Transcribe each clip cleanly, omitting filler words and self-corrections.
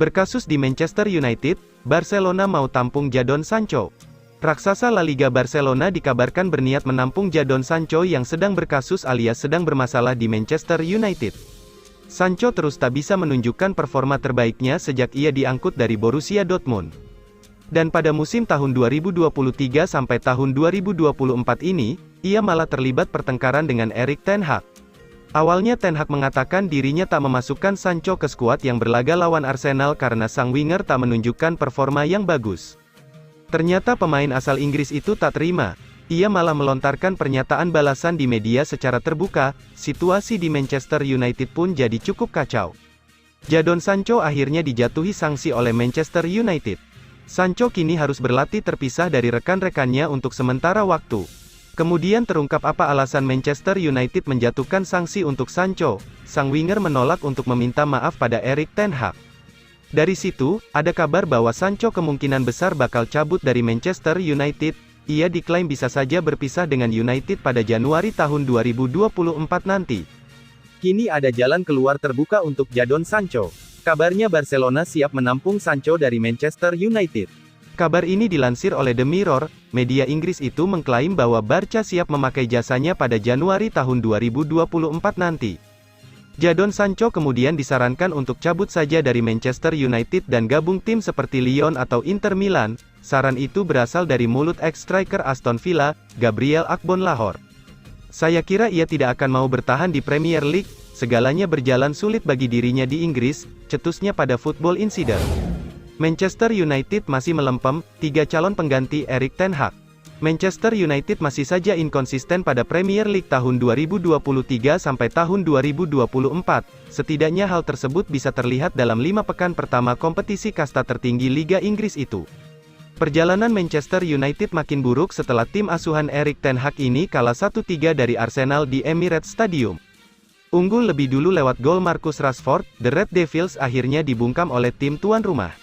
Berkasus di Manchester United, Barcelona mau tampung Jadon Sancho. Raksasa La Liga Barcelona dikabarkan berniat menampung Jadon Sancho yang sedang berkasus alias sedang bermasalah di Manchester United. Sancho terus tak bisa menunjukkan performa terbaiknya sejak ia diangkut dari Borussia Dortmund. Dan pada musim tahun 2023 sampai tahun 2024 ini, ia malah terlibat pertengkaran dengan Erik ten Hag. Awalnya Ten Hag mengatakan dirinya tak memasukkan Sancho ke skuad yang berlaga lawan Arsenal karena sang winger tak menunjukkan performa yang bagus. Ternyata pemain asal Inggris itu tak terima. Ia malah melontarkan pernyataan balasan di media secara terbuka. Situasi di Manchester United pun jadi cukup kacau. Jadon Sancho akhirnya dijatuhi sanksi oleh Manchester United. Sancho kini harus berlatih terpisah dari rekan-rekannya untuk sementara waktu. Kemudian terungkap apa alasan Manchester United menjatuhkan sanksi untuk Sancho. Sang winger menolak untuk meminta maaf pada Erik ten Hag. Dari situ, ada kabar bahwa Sancho kemungkinan besar bakal cabut dari Manchester United. Ia diklaim bisa saja berpisah dengan United pada Januari tahun 2024 nanti. Kini ada jalan keluar terbuka untuk Jadon Sancho. Kabarnya Barcelona siap menampung Sancho dari Manchester United. Kabar ini dilansir oleh The Mirror. Media Inggris itu mengklaim bahwa Barca siap memakai jasanya pada Januari tahun 2024 nanti. Jadon Sancho kemudian disarankan untuk cabut saja dari Manchester United dan gabung tim seperti Lyon atau Inter Milan. Saran itu berasal dari mulut ex-striker Aston Villa, Gabriel Agbonlahor. Saya kira ia tidak akan mau bertahan di Premier League, segalanya berjalan sulit bagi dirinya di Inggris, cetusnya pada Football Insider. Manchester United masih melempem, 3 calon pengganti Erik ten Hag. Manchester United masih saja inkonsisten pada Premier League tahun 2023 sampai tahun 2024. Setidaknya hal tersebut bisa terlihat dalam 5 pekan pertama kompetisi kasta tertinggi Liga Inggris itu. Perjalanan Manchester United makin buruk setelah tim asuhan Erik ten Hag ini kalah 1-3 dari Arsenal di Emirates Stadium. Unggul lebih dulu lewat gol Marcus Rashford, The Red Devils akhirnya dibungkam oleh tim tuan rumah.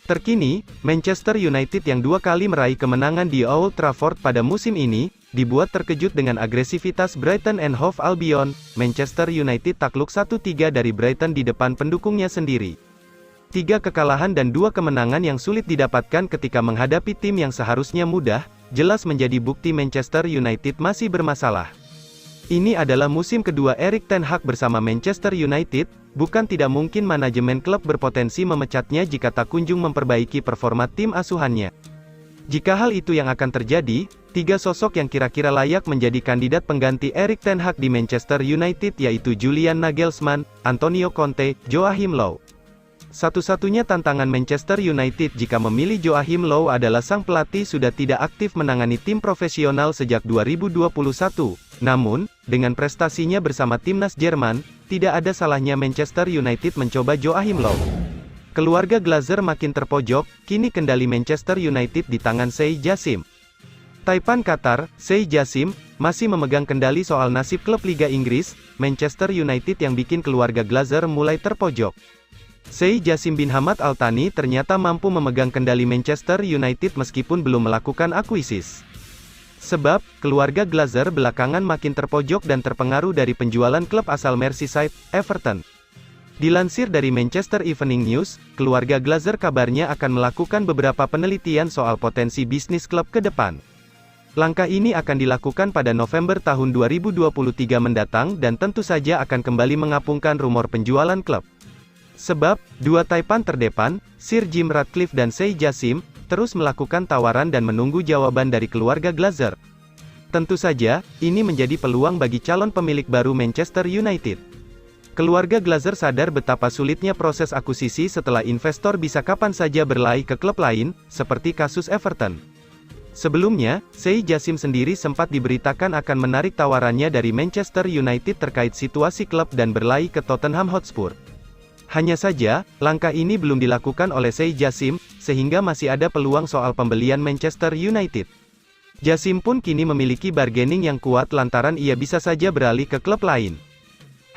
Terkini, Manchester United yang 2 kali meraih kemenangan di Old Trafford pada musim ini, dibuat terkejut dengan agresivitas Brighton and Hove Albion. Manchester United takluk 1-3 dari Brighton di depan pendukungnya sendiri. 3 kekalahan dan 2 kemenangan yang sulit didapatkan ketika menghadapi tim yang seharusnya mudah, jelas menjadi bukti Manchester United masih bermasalah. Ini adalah musim kedua Erik ten Hag bersama Manchester United. Bukan tidak mungkin manajemen klub berpotensi memecatnya jika tak kunjung memperbaiki performa tim asuhannya. Jika hal itu yang akan terjadi, 3 sosok yang kira-kira layak menjadi kandidat pengganti Erik ten Hag di Manchester United yaitu Julian Nagelsmann, Antonio Conte, Joachim Löw. Satu-satunya tantangan Manchester United jika memilih Joachim Löw adalah sang pelatih sudah tidak aktif menangani tim profesional sejak 2021. Namun, dengan prestasinya bersama timnas Jerman, tidak ada salahnya Manchester United mencoba Joachim Löw. Keluarga Glazer makin terpojok, kini kendali Manchester United di tangan Sheikh Jassim. Taipan Qatar, Sheikh Jassim, masih memegang kendali soal nasib klub Liga Inggris. Manchester United yang bikin keluarga Glazer mulai terpojok. Sheikh Jassim bin Hamad Al Thani ternyata mampu memegang kendali Manchester United meskipun belum melakukan akuisis. Sebab, keluarga Glazer belakangan makin terpojok dan terpengaruh dari penjualan klub asal Merseyside, Everton. Dilansir dari Manchester Evening News, keluarga Glazer kabarnya akan melakukan beberapa penelitian soal potensi bisnis klub ke depan. Langkah ini akan dilakukan pada November tahun 2023 mendatang dan tentu saja akan kembali mengapungkan rumor penjualan klub. Sebab, 2 Taipan terdepan, Sir Jim Ratcliffe dan Sheikh Jassim, terus melakukan tawaran dan menunggu jawaban dari keluarga Glazer. Tentu saja, ini menjadi peluang bagi calon pemilik baru Manchester United. Keluarga Glazer sadar betapa sulitnya proses akuisisi setelah investor bisa kapan saja berlari ke klub lain, seperti kasus Everton. Sebelumnya, Sheikh Jassim sendiri sempat diberitakan akan menarik tawarannya dari Manchester United terkait situasi klub dan berlari ke Tottenham Hotspur. Hanya saja, langkah ini belum dilakukan oleh Sheikh Jassim, sehingga masih ada peluang soal pembelian Manchester United. Jassim pun kini memiliki bargaining yang kuat lantaran ia bisa saja beralih ke klub lain.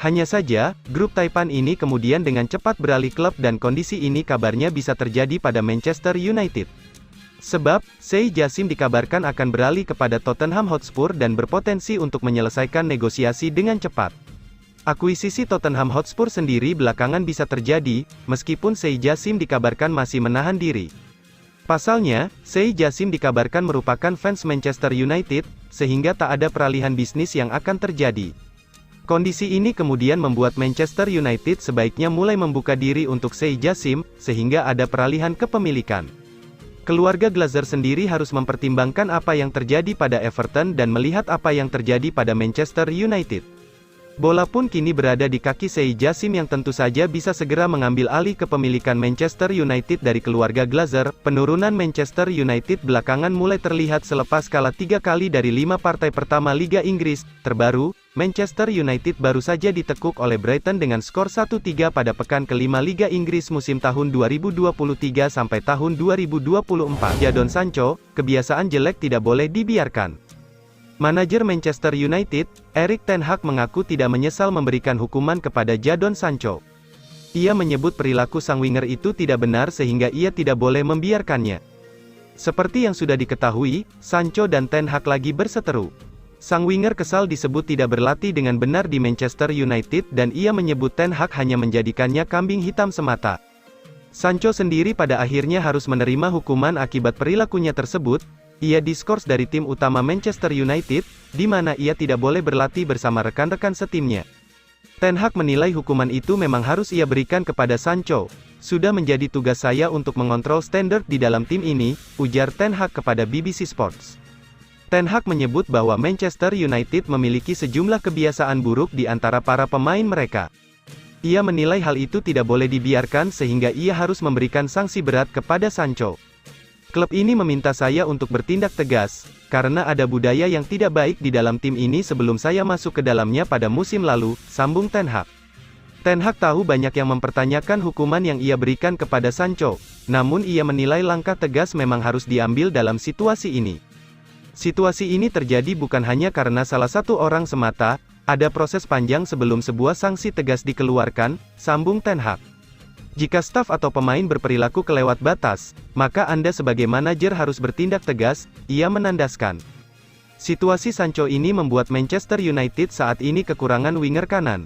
Hanya saja, grup Taipan ini kemudian dengan cepat beralih klub dan kondisi ini kabarnya bisa terjadi pada Manchester United. Sebab, Sheikh Jassim dikabarkan akan beralih kepada Tottenham Hotspur dan berpotensi untuk menyelesaikan negosiasi dengan cepat. Akuisisi Tottenham Hotspur sendiri belakangan bisa terjadi, meskipun Sei Jassim dikabarkan masih menahan diri. Pasalnya, Sei Jassim dikabarkan merupakan fans Manchester United, sehingga tak ada peralihan bisnis yang akan terjadi. Kondisi ini kemudian membuat Manchester United sebaiknya mulai membuka diri untuk Sei Jassim, sehingga ada peralihan kepemilikan. Keluarga Glazer sendiri harus mempertimbangkan apa yang terjadi pada Everton dan melihat apa yang terjadi pada Manchester United. Bola pun kini berada di kaki Sei Jassim yang tentu saja bisa segera mengambil alih kepemilikan Manchester United dari keluarga Glazer. Penurunan Manchester United belakangan mulai terlihat selepas kalah 3 kali dari 5 partai pertama Liga Inggris. Terbaru, Manchester United baru saja ditekuk oleh Brighton dengan skor 1-3 pada pekan ke-5 Liga Inggris musim tahun 2023 sampai tahun 2024. Jadon Sancho, kebiasaan jelek tidak boleh dibiarkan. Manajer Manchester United, Erik ten Hag mengaku tidak menyesal memberikan hukuman kepada Jadon Sancho. Ia menyebut perilaku sang winger itu tidak benar sehingga ia tidak boleh membiarkannya. Seperti yang sudah diketahui, Sancho dan ten Hag lagi berseteru. Sang winger kesal disebut tidak berlatih dengan benar di Manchester United dan ia menyebut ten Hag hanya menjadikannya kambing hitam semata. Sancho sendiri pada akhirnya harus menerima hukuman akibat perilakunya tersebut. Ia diskors dari tim utama Manchester United, di mana ia tidak boleh berlatih bersama rekan-rekan setimnya. Ten Hag menilai hukuman itu memang harus ia berikan kepada Sancho. Sudah menjadi tugas saya untuk mengontrol standar di dalam tim ini, ujar Ten Hag kepada BBC Sports. Ten Hag menyebut bahwa Manchester United memiliki sejumlah kebiasaan buruk di antara para pemain mereka. Ia menilai hal itu tidak boleh dibiarkan sehingga ia harus memberikan sanksi berat kepada Sancho. Klub ini meminta saya untuk bertindak tegas, karena ada budaya yang tidak baik di dalam tim ini sebelum saya masuk ke dalamnya pada musim lalu, sambung Ten Hag. Ten Hag tahu banyak yang mempertanyakan hukuman yang ia berikan kepada Sancho, namun ia menilai langkah tegas memang harus diambil dalam situasi ini. Situasi ini terjadi bukan hanya karena salah satu orang semata, ada proses panjang sebelum sebuah sanksi tegas dikeluarkan, sambung Ten Hag. Jika staf atau pemain berperilaku kelewat batas, maka Anda sebagai manajer harus bertindak tegas, ia menandaskan. Situasi Sancho ini membuat Manchester United saat ini kekurangan winger kanan.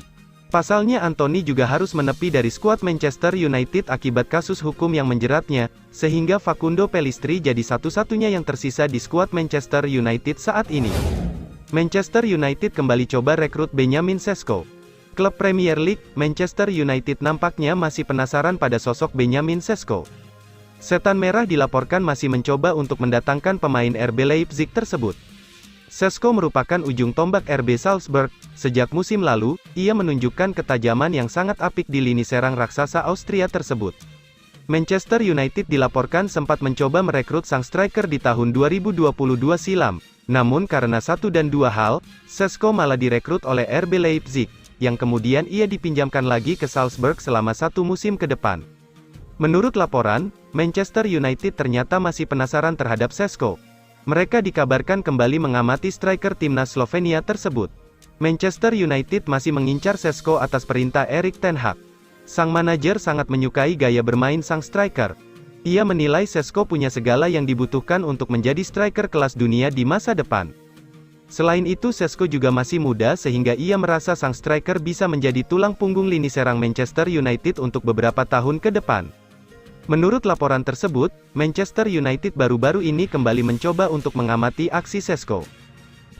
Pasalnya Anthony juga harus menepi dari skuad Manchester United akibat kasus hukum yang menjeratnya, sehingga Facundo Pellistri jadi satu-satunya yang tersisa di skuad Manchester United saat ini. Manchester United kembali coba rekrut Benjamin Sesko. Klub Premier League, Manchester United nampaknya masih penasaran pada sosok Benjamin Sesko. Setan Merah dilaporkan masih mencoba untuk mendatangkan pemain RB Leipzig tersebut. Sesko merupakan ujung tombak RB Salzburg. Sejak musim lalu, ia menunjukkan ketajaman yang sangat apik di lini serang raksasa Austria tersebut. Manchester United dilaporkan sempat mencoba merekrut sang striker di tahun 2022 silam. Namun karena satu dan dua hal, Sesko malah direkrut oleh RB Leipzig, yang kemudian ia dipinjamkan lagi ke Salzburg selama satu musim ke depan. Menurut laporan, Manchester United ternyata masih penasaran terhadap Sesko. Mereka dikabarkan kembali mengamati striker timnas Slovenia tersebut. Manchester United masih mengincar Sesko atas perintah Erik ten Hag. Sang manajer sangat menyukai gaya bermain sang striker. Ia menilai Sesko punya segala yang dibutuhkan untuk menjadi striker kelas dunia di masa depan. Selain itu Sesko juga masih muda sehingga ia merasa sang striker bisa menjadi tulang punggung lini serang Manchester United untuk beberapa tahun ke depan. Menurut laporan tersebut, Manchester United baru-baru ini kembali mencoba untuk mengamati aksi Sesko.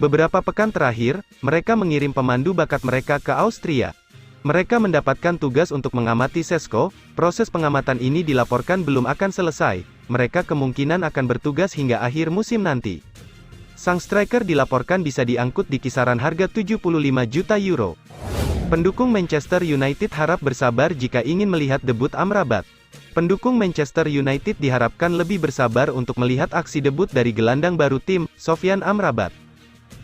Beberapa pekan terakhir, mereka mengirim pemandu bakat mereka ke Austria. Mereka mendapatkan tugas untuk mengamati Sesko. Proses pengamatan ini dilaporkan belum akan selesai. Mereka kemungkinan akan bertugas hingga akhir musim nanti. Sang striker dilaporkan bisa diangkut di kisaran harga 75 juta euro. Pendukung Manchester United harap bersabar jika ingin melihat debut Amrabat. Pendukung Manchester United diharapkan lebih bersabar untuk melihat aksi debut dari gelandang baru tim, Sofyan Amrabat.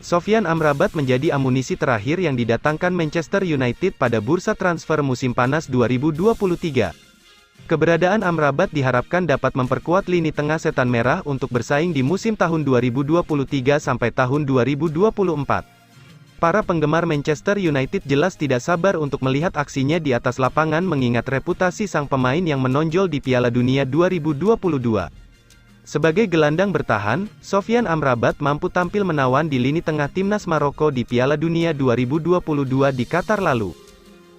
Sofyan Amrabat menjadi amunisi terakhir yang didatangkan Manchester United pada bursa transfer musim panas 2023. Keberadaan Amrabat diharapkan dapat memperkuat lini tengah Setan Merah untuk bersaing di musim tahun 2023 sampai tahun 2024. Para penggemar Manchester United jelas tidak sabar untuk melihat aksinya di atas lapangan mengingat reputasi sang pemain yang menonjol di Piala Dunia 2022. Sebagai gelandang bertahan, Sofyan Amrabat mampu tampil menawan di lini tengah timnas Maroko di Piala Dunia 2022 di Qatar lalu.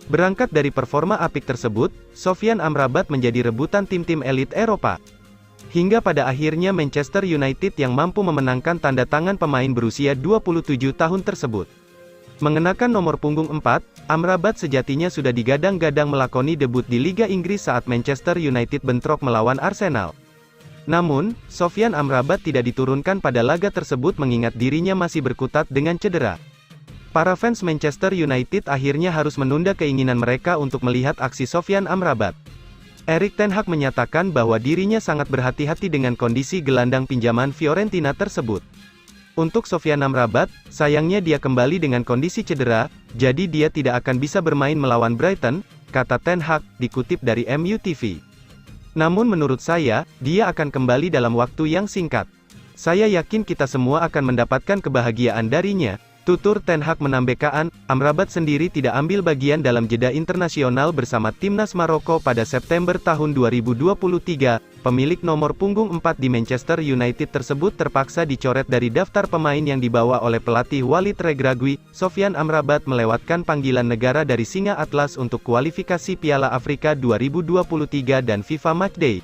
Berangkat dari performa apik tersebut, Sofyan Amrabat menjadi rebutan tim-tim elit Eropa. Hingga pada akhirnya Manchester United yang mampu memenangkan tanda tangan pemain berusia 27 tahun tersebut. Mengenakan nomor punggung 4, Amrabat sejatinya sudah digadang-gadang melakoni debut di Liga Inggris saat Manchester United bentrok melawan Arsenal. Namun, Sofyan Amrabat tidak diturunkan pada laga tersebut mengingat dirinya masih berkutat dengan cedera. Para fans Manchester United akhirnya harus menunda keinginan mereka untuk melihat aksi Sofyan Amrabat. Erik ten Hag menyatakan bahwa dirinya sangat berhati-hati dengan kondisi gelandang pinjaman Fiorentina tersebut. Untuk Sofyan Amrabat, sayangnya dia kembali dengan kondisi cedera, jadi dia tidak akan bisa bermain melawan Brighton, kata ten Hag, dikutip dari MU TV. Namun menurut saya, dia akan kembali dalam waktu yang singkat. Saya yakin kita semua akan mendapatkan kebahagiaan darinya, tutur ten Hag menambahkan. Amrabat sendiri tidak ambil bagian dalam jeda internasional bersama timnas Maroko pada September tahun 2023. Pemilik nomor punggung 4 di Manchester United tersebut terpaksa dicoret dari daftar pemain yang dibawa oleh pelatih Walid Regragui. Sofyan Amrabat melewatkan panggilan negara dari Singa Atlas untuk kualifikasi Piala Afrika 2023 dan FIFA Matchday.